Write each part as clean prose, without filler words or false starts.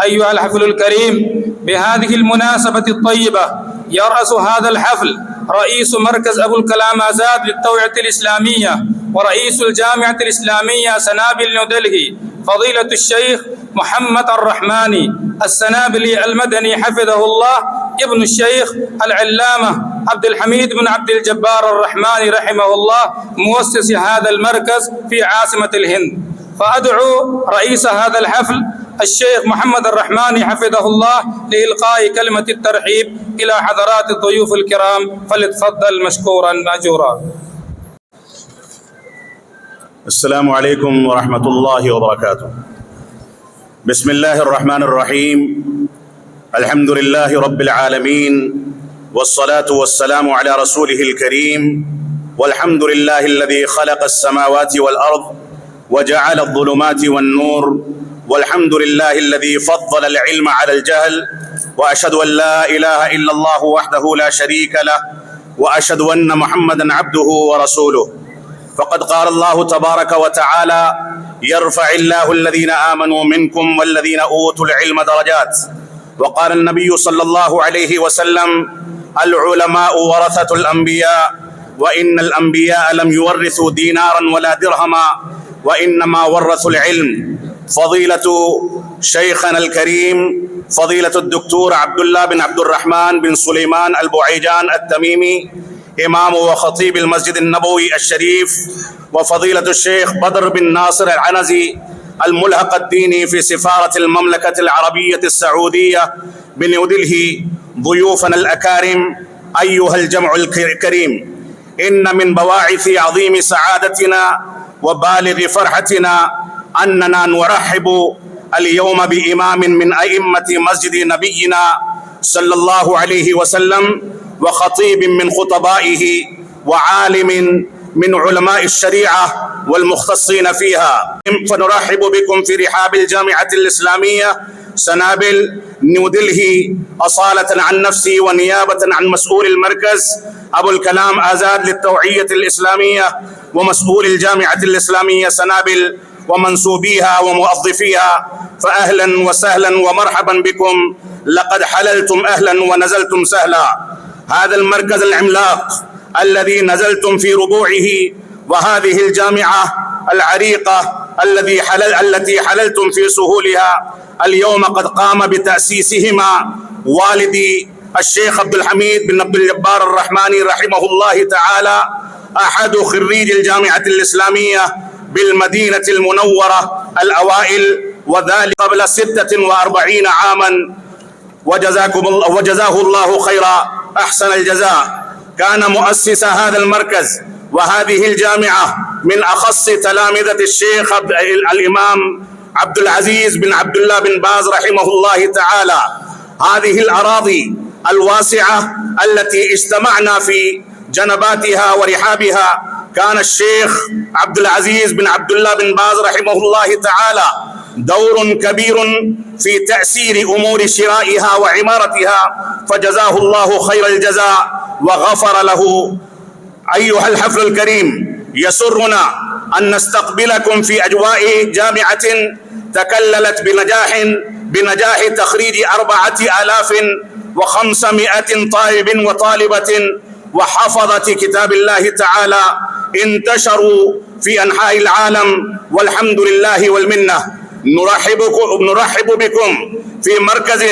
أيها الحفل الكريم، بهذه المناسبة الطيبة يرأس هذا الحفل رئيس مركز أبو الكلام آزاد للتوعية الإسلامية ورئيس الجامعة الإسلامية سنابل نيودلهي فضيلة الشيخ محمد الرحماني السنابلي المدني حفظه الله، ابن الشيخ العلامة عبد الحميد بن عبد الجبار الرحماني رحمه الله، مؤسس هذا المركز في عاصمة الهند. فأدعو رئيس هذا الحفل الشيخ محمد الرحماني حفظه الله لإلقاء كلمة الترحيب إلى حضرات الضيوف الكرام، فليتفضل مشكورا مأجورا. السلام عليكم ورحمة الله وبركاته. بسم الله الرحمن الرحيم. الحمد لله رب العالمين، والصلاة والسلام على رسوله الكريم. والحمد لله الذي خلق السماوات والأرض وجعل الظلمات والنور، والحمد لله الذي فضل العلم على الجهل، وأشهد أن لا إله إلا الله وحده لا شريك له، وأشهد أن محمدا عبده ورسوله. فقد قال الله تبارك وتعالى: يرفع الله الذين آمنوا منكم والذين أوتوا العلم درجات. وقال النبي صلى الله عليه وسلم: العلماء ورثة الأنبياء، وإن الأنبياء لم يورثوا دينارا ولا درهما، وإنما ورثوا العلم. فضيلة شيخنا الكريم فضيلة الدكتور عبد الله بن عبد الرحمن بن سليمان البعيجان التميمي، إمام وخطيب المسجد النبوي الشريف، وفضيلة الشيخ بدر بن ناصر العنزي الملحق الديني في سفارة المملكة العربية السعودية بنيودلهي، ضيوفنا الأكارم، أيها الجمع الكريم، إن من بواعث عظيم سعادتنا وبالغ فرحتنا أننا نرحب اليوم بإمام من أئمة مسجد نبينا صلى الله عليه وسلم، وخطيب من خطبائه، وعالم من علماء الشريعة والمختصين فيها. فنرحب بكم في رحاب الجامعة الإسلامية سنابل نيودلهي، أصالة عن نفسي ونيابة عن مسؤول المركز أبو الكلام آزاد للتوعية الإسلامية ومسؤول الجامعة الإسلامية سنابل ومنسوبيها وموظفيها. فأهلا وسهلا ومرحبا بكم، لقد حللتم أهلا ونزلتم سهلا. هذا المركز العملاق الذي نزلتم في ربوعه، وهذه الجامعة العريقة التي حللتم في سهولها، اليوم قد قام بتأسيسهما والدي الشيخ عبد الحميد بن عبد الجبار الرحماني رحمه الله تعالى، أحد خريج الجامعة الإسلامية بالمدينة المنورة الأوائل، وذلك قبل 46 عاما، وجزاه الله خيرا أحسن الجزاء. كان مؤسس هذا المركز وهذه الجامعة من أخص تلامذة الشيخ الإمام عبد العزيز بن عبد الله بن باز رحمه الله تعالى. هذه الأراضي الواسعة التي اجتمعنا في جنباتها ورحابها، كان الشيخ عبد العزيز بن عبد الله بن باز رحمه الله تعالى دور كبير في تأسير أمور شرائها وعمارتها، فجزاه الله خير الجزاء وغفر له. أيها الحفل الكريم، يسرنا أن نستقبلكم في أجواء جامعة تكللت بنجاح تخريج 4500 طالب وطالبة وحفظة كتاب الله تعالى انتشروا في أنحاء العالم، والحمد لله والمنة. نرحب بكم في مركز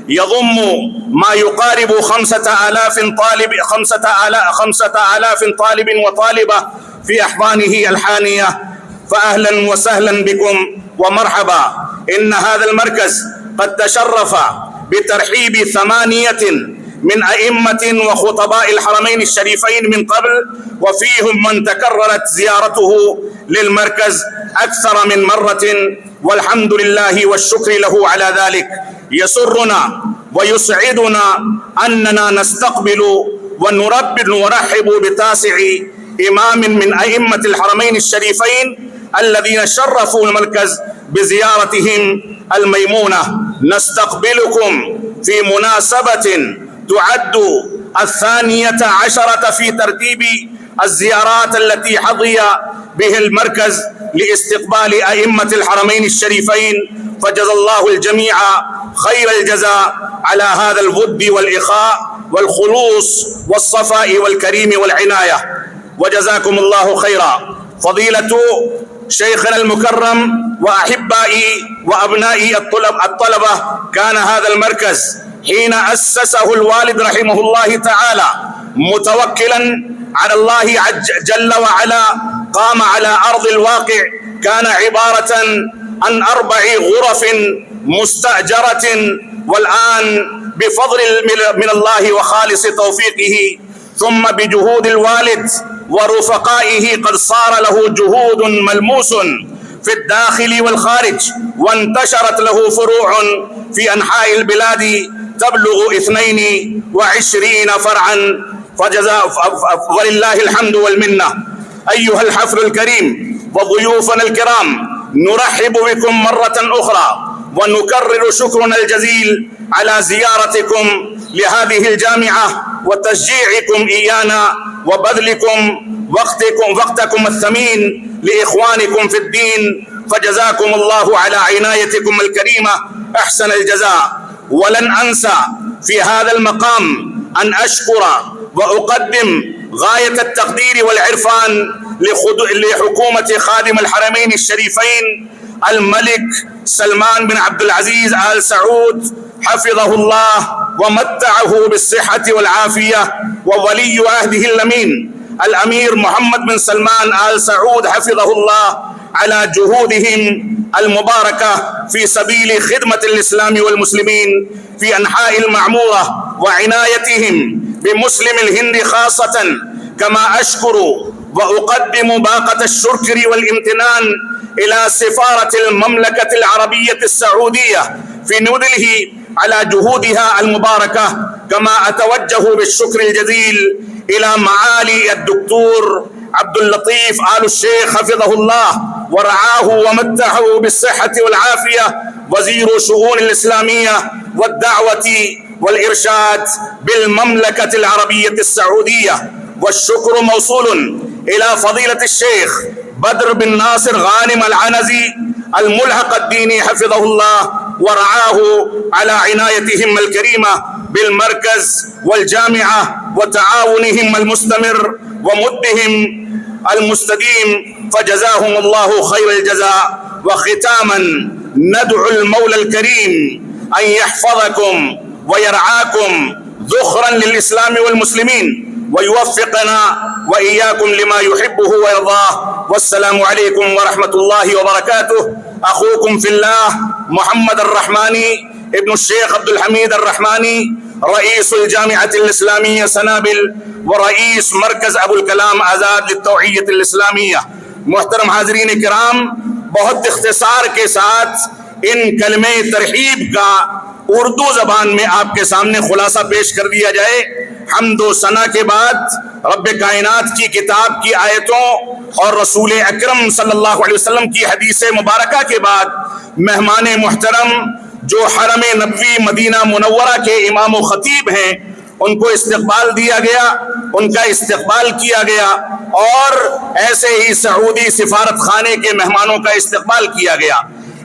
يضم ما يقارب 5000 طالب وطالبة في أحضانه الحانية. فأهلا وسهلا بكم ومرحبا. إن هذا المركز قد تشرف بترحيب 8 من أئمة وخطباء الحرمين الشريفين من قبل، وفيهم من تكررت زيارته للمركز أكثر من مرة، والحمد لله والشكر له على ذلك. يسرنا ويسعدنا أننا نستقبل ونرحب بتاسع إمام من أئمة الحرمين الشريفين الذين شرفوا المركز بزيارتهم الميمونة. نستقبلكم في مناسبة تعد 12 في ترتيب الزيارات التي حظي به المركز لاستقبال أئمة الحرمين الشريفين، فجزا الجميع خير الجزاء على هذا الود والإخاء والخلوص والصفاء والكريم والعناية، وجزاكم الله خيرا. فضيلة شيخنا المكرم وأحبائي وأبنائي الطلبة، كان هذا المركز حين أسسه الوالد رحمه الله تعالى متوكلا على الله جل وعلا، قام على أرض الواقع، كان عبارة عن 4 غرف مستأجرة، والآن بفضل من الله وخالص توفيقه ثم بجهود الوالد ورفقائه قد صار له جهود ملموس في الداخل والخارج، وانتشرت له فروع في أنحاء البلاد تبلغ 22 فرعا، ولله الحمد والمنة. أيها الحفل الكريم وضيوفنا الكرام، نرحب بكم مرة أخرى ونكرر شكرنا الجزيل على زيارتكم لهذه الجامعة وتشجيعكم إيانا وبذلكم وقتكم الثمين لإخوانكم في الدين، فجزاكم الله على عنايتكم الكريمة أحسن الجزاء. ولن أنسى في هذا المقام أن أشكر وأقدم غاية التقدير والعرفان لحكومة خادم الحرمين الشريفين الملك سلمان بن عبد العزيز آل سعود حفظه الله ومتعه بالصحة والعافية، وولي عهده الأمين الأمير محمد بن سلمان آل سعود حفظه الله على جهودهم المباركة في سبيل خدمة الإسلام والمسلمين في أنحاء المعمورة وعنايتهم بمسلم الهند خاصة. كما أشكر وأقدم باقة الشكر والامتنان إلى سفارة المملكة العربية السعودية في نيودلهي على جهودها المباركة. كما أتوجه بالشكر الجزيل إلى معالي الدكتور عبد اللطيف آل الشيخ حفظه الله ورعاه ومتعه بالصحة والعافية، وزير شؤون الإسلامية والدعوة والإرشاد بالمملكة العربية السعودية. والشكر موصول إلى فضيلة الشيخ بدر بن ناصر غانم العنزي الملحق الديني حفظه الله ورعاه على عنايتهم الكريمة بالمركز والجامعة وتعاونهم المستمر ومدهم المستديم، فجزاهم الله خير الجزاء. وختاما ندعو المولى الكريم أن يحفظكم ويرعاكم ذخرا للإسلام والمسلمين، ويوفقنا وإياكم لما يحبه ويرضاه. والسلام عليكم ورحمة الله وبركاته. أخوكم في الله محمد الرحماني ابن الشيخ عبد الحميد الرحماني، رئيس الجامعة الإسلامية سنابل ورئيس مركز أبو الكلام آزاد للتوعية الإسلامية. محترم حاضرین کرام، بہت اختصار کے ساتھ ان کلمے ترحیب کا اردو زبان میں آپ کے سامنے خلاصہ پیش کر دیا جائے۔ حمد و ثنا کے بعد رب کائنات کی کتاب کی آیتوں اور رسول اکرم صلی اللہ علیہ وسلم کی حدیث مبارکہ کے بعد مہمان محترم جو حرم نبوی مدینہ منورہ کے امام و خطیب ہیں ان کو استقبال دیا گیا، ان کا استقبال کیا گیا، اور ایسے ہی سعودی سفارت خانے کے مہمانوں کا استقبال کیا گیا۔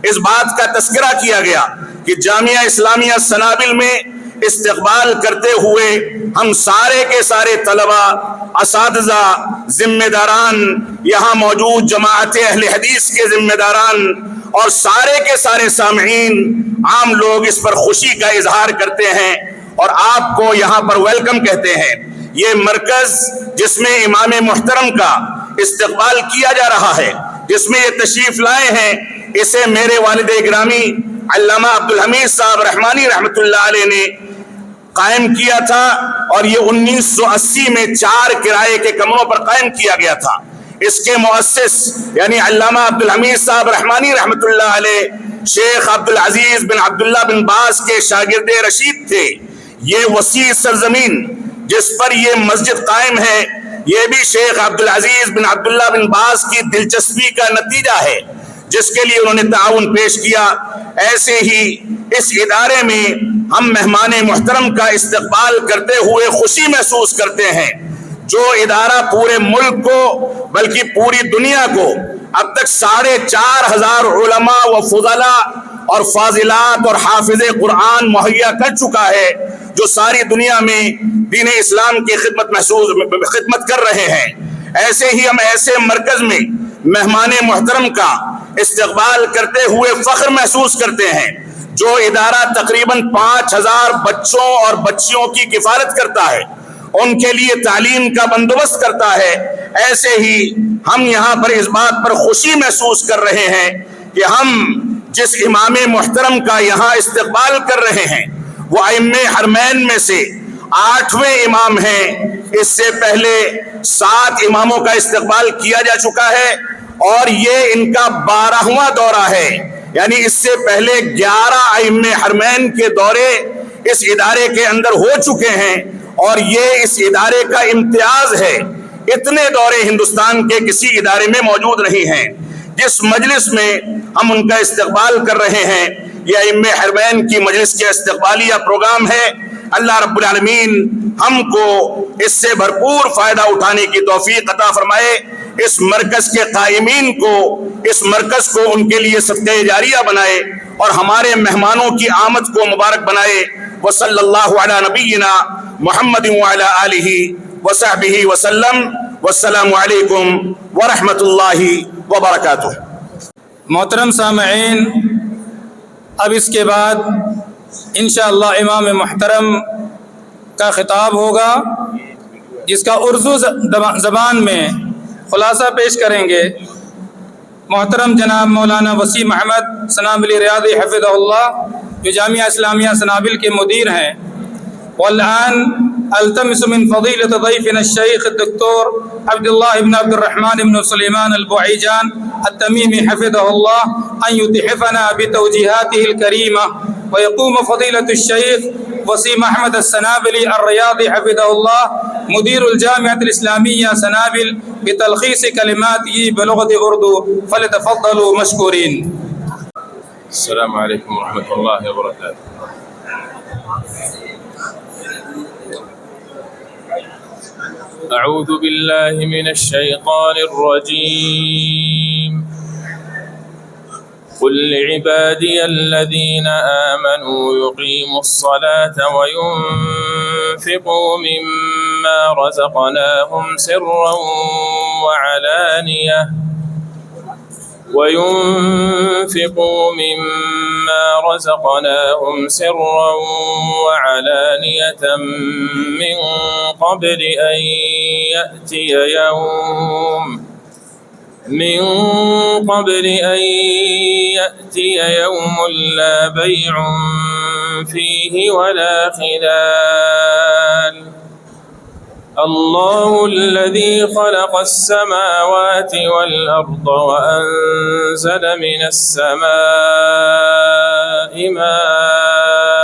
اس بات کا تذکرہ کیا گیا کہ جامعہ اسلامیہ سنابل میں استقبال کرتے ہوئے ہم سارے کے سارے طلبہ، اساتذہ، ذمہ داران، یہاں موجود جماعت اہل حدیث کے ذمہ داران اور سارے کے سارے سامعین، عام لوگ اس پر خوشی کا اظہار کرتے ہیں اور آپ کو یہاں پر ویلکم کہتے ہیں۔ یہ مرکز جس میں امام محترم کا استقبال کیا جا رہا ہے، جس میں یہ تشریف لائے ہیں، اسے میرے والد گرامی علامہ عبدالحمید صاحب رحمانی رحمۃ اللہ علیہ نے قائم کیا تھا، اور یہ 1980 میں 4 کرائے کے کمروں پر قائم کیا گیا تھا۔ اس کے مؤسس یعنی علامہ عبدالحمید صاحب رحمانی رحمۃ اللہ علیہ شیخ عبدالعزیز بن عبداللہ بن باز کے شاگرد رشید تھے۔ یہ وسیع سرزمین جس پر یہ مسجد قائم ہے، یہ بھی شیخ عبدالعزیز بن عبداللہ بن باز کی دلچسپی کا نتیجہ ہے، جس کے لیے انہوں نے تعاون پیش کیا۔ ایسے ہی اس ادارے میں ہم مہمان محترم کا استقبال کرتے ہوئے خوشی محسوس کرتے ہیں۔ جو ادارہ پورے ملک کو بلکہ پوری دنیا کو अब तक 4,500 उलमा व फुज़ला और फाजिलात और हाफिज़े कुरान मुहैया कर चुका है, जो सारी दुनिया में दीन इस्लाम की खिदमत कर रहे हैं। ऐसे ही हम ऐसे मरकज में मेहमान मुहतरम का इस्तकबाल करते हुए फख्र महसूस करते हैं, जो इदारा तकरीबन 5,000 बच्चों और बच्चियों की किफालत करता है, उनके लिए तालीम का बंदोबस्त करता है। ऐसे ही हम यहाँ पर इस बात पर खुशी महसूस कर रहे हैं कि हम जिस इमाम मुहतरम का यहाँ इस्तकबाल कर रहे हैं वो अइम्मे हरमैन में से 8वें इमाम हैं। इससे पहले 7 इमामों का इस्तकबाल किया जा चुका है और ये इनका 12वां दौरा है। यानी इससे पहले 11 अइम्मे हरमैन के दौरे इस इदारे के अंदर हो चुके हैं और ये इस इदारे का इम्तियाज है। इतने दौरे हिंदुस्तान के किसी इदारे में मौजूद नहीं हैं। जिस मजलिस में हम उनका इस्तकबाल कर रहे हैं, यह अइम्मे हरमैन की मजलिस के इस्तकबालिया प्रोग्राम है। अल्लाह रब्बुल आलमीन हमको इससे भरपूर फायदा उठाने की तौफीक अता फरमाए। इस मरकज के कायमीन को, इस मरकज को उनके लिए सदक़े जारिया बनाए और हमारे मेहमानों की आमद को मुबारक बनाए। व सल्लल्लाहु अला नबीना मुहम्मद व अला आलिहि व सहबिहि वसल्लम। वस्सलामु अलैकुम व रहमतुल्लाहि व बरकातुहू। मोहतरम सामईन, अब इसके बाद इंशाअल्लाह इमाम मुहतरम का खिताब होगा, जिसका उर्दू ज़बान में खुलासा पेश करेंगे मोहतरम जनाब मौलाना वसीम अहमद सनाबिल रियादी हफ़िज़हुल्लाह, जो जामिया इस्लामिया सनाबिल के मुदीर हैं। वल्आन अल्तमिसु मिन फ़ज़ीलत ज़ैफ़िना अश-शैख़ अद-दक्तोर अब्दुल्लाह इब्न अब्दुर्रहमान इब्न सुलैमान अल-बुईजान अत-तमीमी हफ़िज़हुल्लाह अन युतहिफ़ना बितौजीहातिहिल करीमा व यक़ूम फ़ज़ीलतु अश-शैख़ वसीम अहमद अस्सनाबिली ar-रियादी हफ़िज़हुल्लाह मुदीरुल जामिअतिल इस्लामिया सनाबिल बितलख़ीस कलिमातिही बिलुग़ति उर्दू फ़लितफ़द्दलू मशकूरीन। अस्सलामु अलैकुम व रहमतुल्लाहि व बरकातुहू। अऊज़ु बिल्लाहि मिनश शैतानिर रजीम। कुल लिइबादियल्लज़ीना आमनू युक़ीमुस्सलाता व युनफ़िक़ू मिम्मा रज़क़नाहुम सिर्रन व अलानियह وينفقوا مما رزقناهم سرا وعلانية من قبل أن يأتي يوم لا بيع فيه ولا خلال. الله الذي خلق السماوات والأرض وأنزل من السماء ماء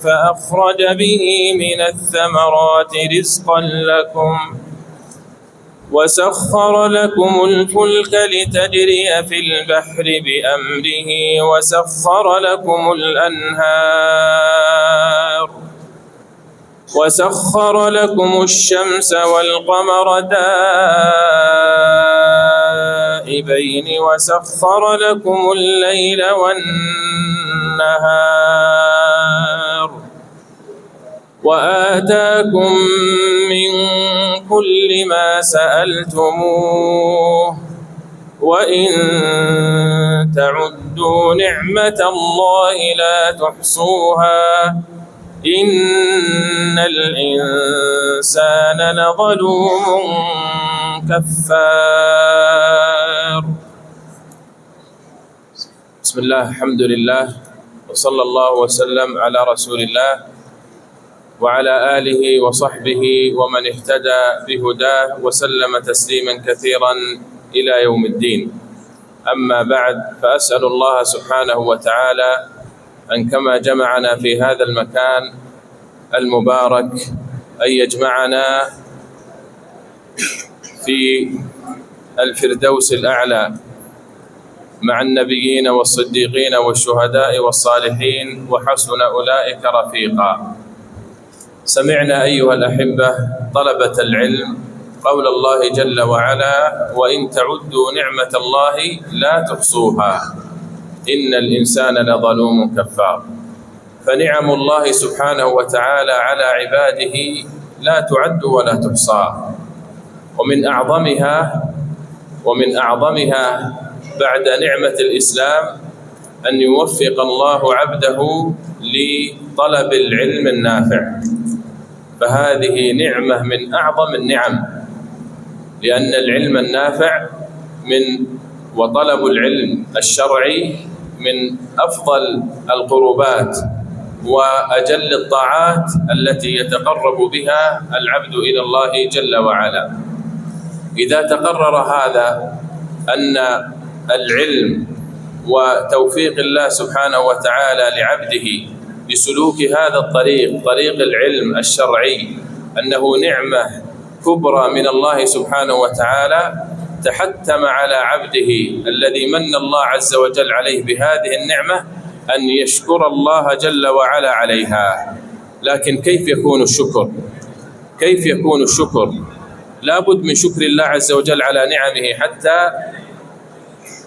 فأخرج به من الثمرات رزقا لكم وسخر لكم الفلك لتجري في البحر بأمره وسخر لكم الأنهار وسخر لكم الشمس والقمر دائبين وسخر لكم الليل والنهار وآتاكم من كل ما سألتموه وإن تعدوا نعمة الله لا تحصوها إن الإنسان لظلوم كفار. بسم الله، الحمد لله، وصلى الله وسلم على رسول الله وعلى آله وصحبه ومن اهتدى بهداه وسلم تسليما كثيرا إلى يوم الدين. أما بعد، فأسأل الله سبحانه وتعالى أن كما جمعنا في هذا المكان المبارك أن يجمعنا في الفردوس الأعلى مع النبيين والصديقين والشهداء والصالحين وحسن أولئك رفيقا. سمعنا أيها الأحبة طلبة العلم قول الله جل وعلا: وإن تعدوا نعمة الله لا تحصوها إن الإنسان لظلوم كفار. فنعم الله سبحانه وتعالى على عباده لا تعد ولا تحصى، ومن أعظمها بعد نعمة الإسلام أن يوفق الله عبده لطلب العلم النافع، فهذه نعمة من أعظم النعم، لأن العلم النافع وطلب العلم الشرعي من أفضل القربات وأجل الطاعات التي يتقرب بها العبد إلى الله جل وعلا. إذا تقرر هذا أن العلم وتوفيق الله سبحانه وتعالى لعبده لسلوك هذا الطريق، طريق العلم الشرعي، أنه نعمة كبرى من الله سبحانه وتعالى، تحتم على عبده الذي من الله عز وجل عليه بهذه النعمة أن يشكر الله جل وعلا عليها. لكن كيف يكون الشكر؟ كيف يكون الشكر؟ لابد من شكر الله عز وجل على نعمه حتى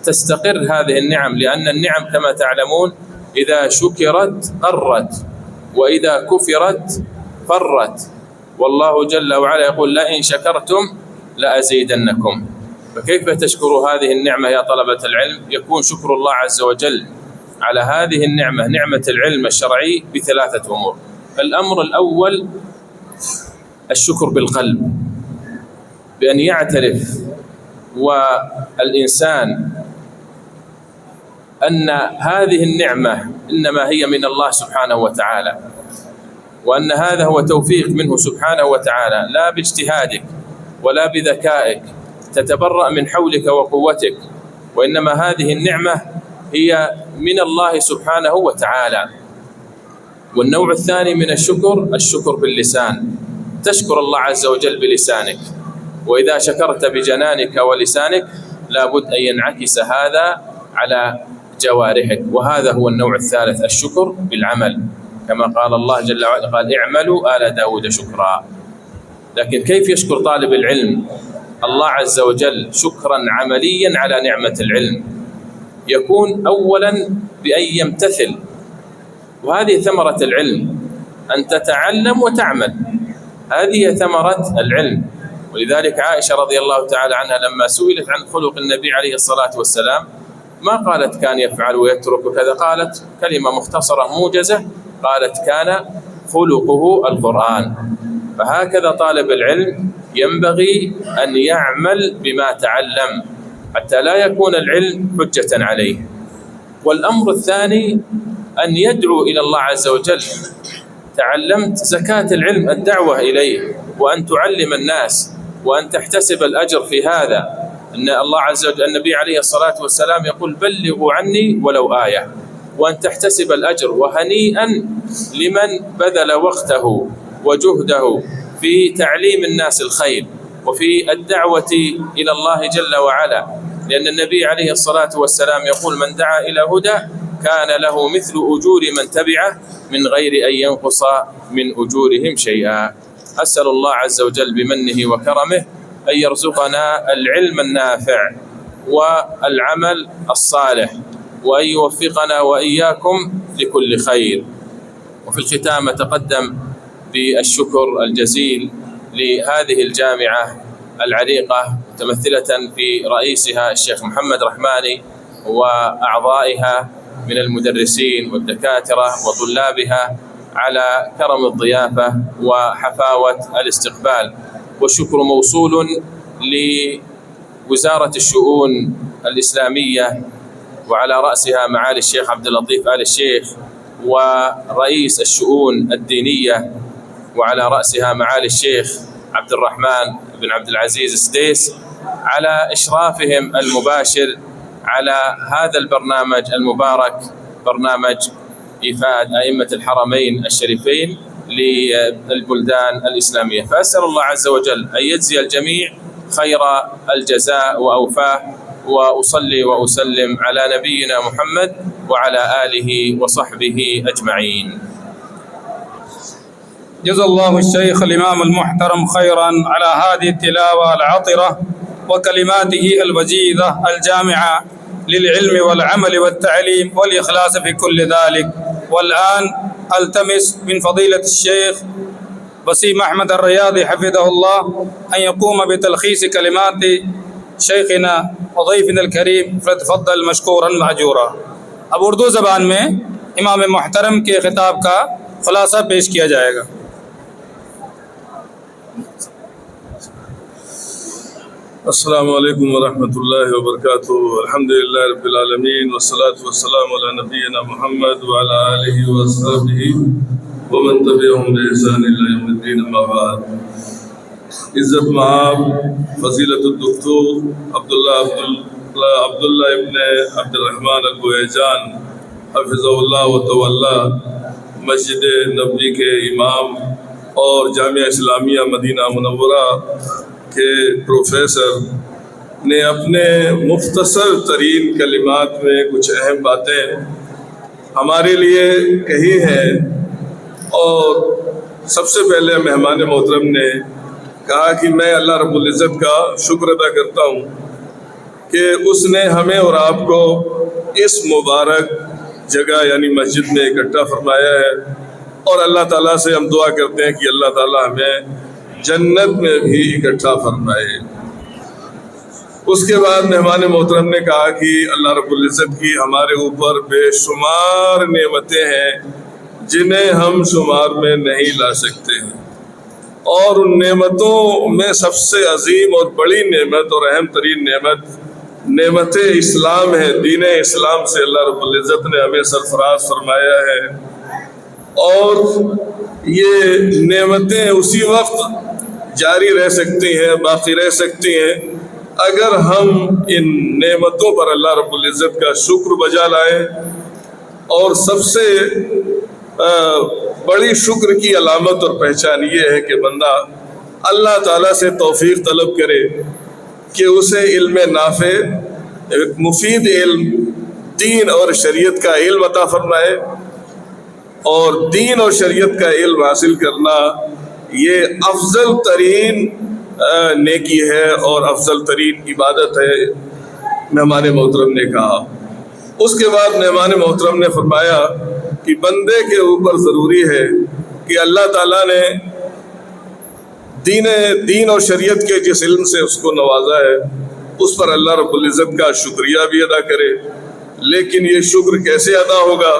تستقر هذه النعم، لأن النعم كما تعلمون إذا شكرت قرت، وإذا كفرت فرت، والله جل وعلا يقول: لئن شكرتم لأزيدنكم. فكيف تشكروا هذه النعمة يا طلبة العلم؟ يكون شكر الله عز وجل على هذه النعمة، نعمة العلم الشرعي، بثلاثة أمور. الأمر الأول الشكر بالقلب، بأن يعترف والإنسان أن هذه النعمة إنما هي من الله سبحانه وتعالى، وأن هذا هو توفيق منه سبحانه وتعالى، لا باجتهادك ولا بذكائك تتبرأ من حولك وقوتك، وإنما هذه النعمة هي من الله سبحانه وتعالى. والنوع الثاني من الشكر باللسان، تشكر الله عز وجل بلسانك، وإذا شكرت بجنانك ولسانك لابد أن ينعكس هذا على جوارحك. وهذا هو النوع الثالث، الشكر بالعمل، كما قال الله جل وعلا: قال: اعملوا آل داود شكرا. لكن كيف يشكر طالب العلم الله عز وجل شكرا عمليا على نعمة العلم؟ يكون أولا بأن يمتثل، وهذه ثمرة العلم، أن تتعلم وتعمل، هذه ثمرة العلم. ولذلك عائشة رضي الله تعالى عنها لما سئلت عن خلق النبي عليه الصلاة والسلام ما قالت كان يفعل ويترك وكذا، قالت كلمة مختصرة موجزة، قالت: كان خلقه القرآن. فهكذا طالب العلم ينبغي أن يعمل بما تعلم حتى لا يكون العلم حجة عليه. والأمر الثاني أن يدعو إلى الله عز وجل. تعلمت زكاة العلم، الدعوة إليه، وأن تعلم الناس، وأن تحتسب الأجر في هذا. أن الله عز وجل، النبي عليه الصلاة والسلام يقول: بلغوا عني ولو آية، وأن تحتسب الأجر. وهنيئا لمن بذل وقته وجهده في تعليم الناس الخير وفي الدعوة إلى الله جل وعلا، لأن النبي عليه الصلاة والسلام يقول: من دعا إلى هدى كان له مثل أجور من تبعه من غير أن ينقص من أجورهم شيئا. أسأل الله عز وجل بمنه وكرمه أن يرزقنا العلم النافع والعمل الصالح، وأن يوفقنا وإياكم لكل خير. وفي الختام أتقدم بالشكر الجزيل لهذه الجامعة العريقة، متمثلة في رئيسها الشيخ محمد رحماني وأعضائها من المدرسين والدكاترة وطلابها على كرم الضيافة وحفاوة الاستقبال. والشكر موصول لوزارة الشؤون الإسلامية وعلى رأسها معالي الشيخ عبد اللطيف آل الشيخ، ورئيس الشؤون الدينية وعلى رأسها معالي الشيخ عبد الرحمن بن عبد العزيز السديس، على إشرافهم المباشر على هذا البرنامج المبارك، برنامج إفادة أئمة الحرمين الشريفين للبلدان الإسلامية. فأسأل الله عز وجل أن يجزي الجميع خير الجزاء وأوفاه، وأصلي وأسلم على نبينا محمد وعلى آله وصحبه أجمعين. جزا الله الشيخ الإمام المحترم خيرا على هذه التلاوة العطرة وكلماته الوجيزة الجامعة للعلم والعمل والتعليم والإخلاص في كل ذلك. والآن ألتمس من فضيلة الشيخ وسيم أحمد الرياضي حفظه الله أن يقوم بتلخيص كلمات شيخنا وضيفنا الكريم، فليتفضل مشكورا مأجورا. اب اردو زبان میں امام محترم کے خطاب کا خلاصہ پیش کیا جائے گا. السلام علیکم ورحمۃ اللہ وبرکاتہ. الحمدللہ رب العالمین والصلاة والسلام علی نبینا محمد وعلی آلہ وصحبہ ومن تبعهم بإحسان الی یوم الدین. اما بعد. عزت مآب فضیلت الدکتور عبداللہ ابن عبد الرحمن الگوہے جان حفظہ اللہ و تولی مسجد نبوی کے امام اور جامعہ اسلامیہ مدینہ منورہ کے پروفیسر نے اپنے مختصر ترین کلمات میں کچھ اہم باتیں ہمارے لیے کہی ہیں. اور سب سے پہلے مہمان محترم نے کہا کہ میں اللہ رب العزت کا شکر ادا کرتا ہوں کہ اس نے ہمیں اور آپ کو اس مبارک جگہ یعنی مسجد میں اکٹھا فرمایا ہے، اور اللہ تعالیٰ سے ہم دعا کرتے ہیں کہ اللہ تعالیٰ ہمیں جنت میں بھی اکٹھا فرمائے. اس کے بعد مہمان محترم نے کہا کہ اللہ رب العزت کی ہمارے اوپر بے شمار نعمتیں ہیں جنہیں ہم شمار میں نہیں لا سکتے ہیں، اور ان نعمتوں میں سب سے عظیم اور بڑی نعمت اور اہم ترین نعمت اسلام ہے. دین اسلام سے اللہ رب العزت نے ہمیں سرفراز فرمایا ہے، اور یہ نعمتیں اسی وقت جاری رہ سکتی ہیں، باقی رہ سکتی ہیں اگر ہم ان نعمتوں پر اللہ رب العزت کا شکر بجا لائیں. اور سب سے بڑی شکر کی علامت اور پہچان یہ ہے کہ بندہ اللہ تعالیٰ سے توفیق طلب کرے کہ اسے علم نافع، مفید علم، دین اور شریعت کا علم عطا فرمائے. اور دین اور شریعت کا علم حاصل کرنا یہ افضل ترین نیکی ہے اور افضل ترین عبادت ہے، مہمان محترم نے کہا. اس کے بعد مہمان محترم نے فرمایا کہ بندے کے اوپر ضروری ہے کہ اللہ تعالیٰ نے دین اور شریعت کے جس علم سے اس کو نوازا ہے اس پر اللہ رب العزت کا شکریہ بھی ادا کرے. لیکن یہ شکر کیسے ادا ہوگا،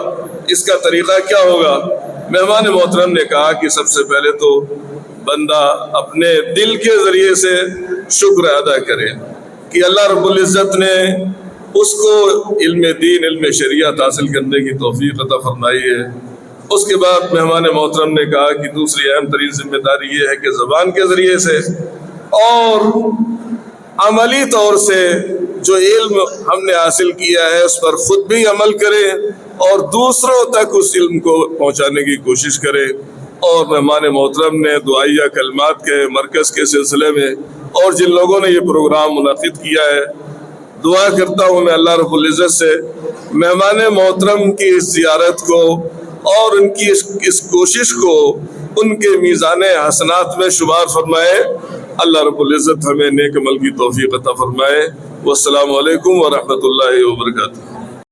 اس کا طریقہ کیا ہوگا؟ مہمان محترم نے کہا کہ سب سے پہلے تو بندہ اپنے دل کے ذریعے سے شکر ادا کرے کہ اللہ رب العزت نے اس کو علم دین، علم شریعت حاصل کرنے کی توفیق عطا فرمائی ہے. اس کے بعد مہمان محترم نے کہا کہ دوسری اہم ترین ذمہ داری یہ ہے کہ زبان کے ذریعے سے اور عملی طور سے جو علم ہم نے حاصل کیا ہے اس پر خود بھی عمل کرے اور دوسروں تک اس علم کو پہنچانے کی کوشش کرے. اور مہمان محترم نے دعائیہ کلمات کے مرکز کے سلسلے میں اور جن لوگوں نے یہ پروگرام منعقد کیا ہے، دعا کرتا ہوں میں اللہ رب العزت سے مہمان محترم کی اس زیارت کو اور ان کی اس کوشش کو ان کے میزان حسنات میں شمار فرمائے. اللہ رب العزت ہمیں نیک عمل کی توفیق عطا فرمائے. والسلام علیکم ورحمۃ اللہ وبرکاتہ.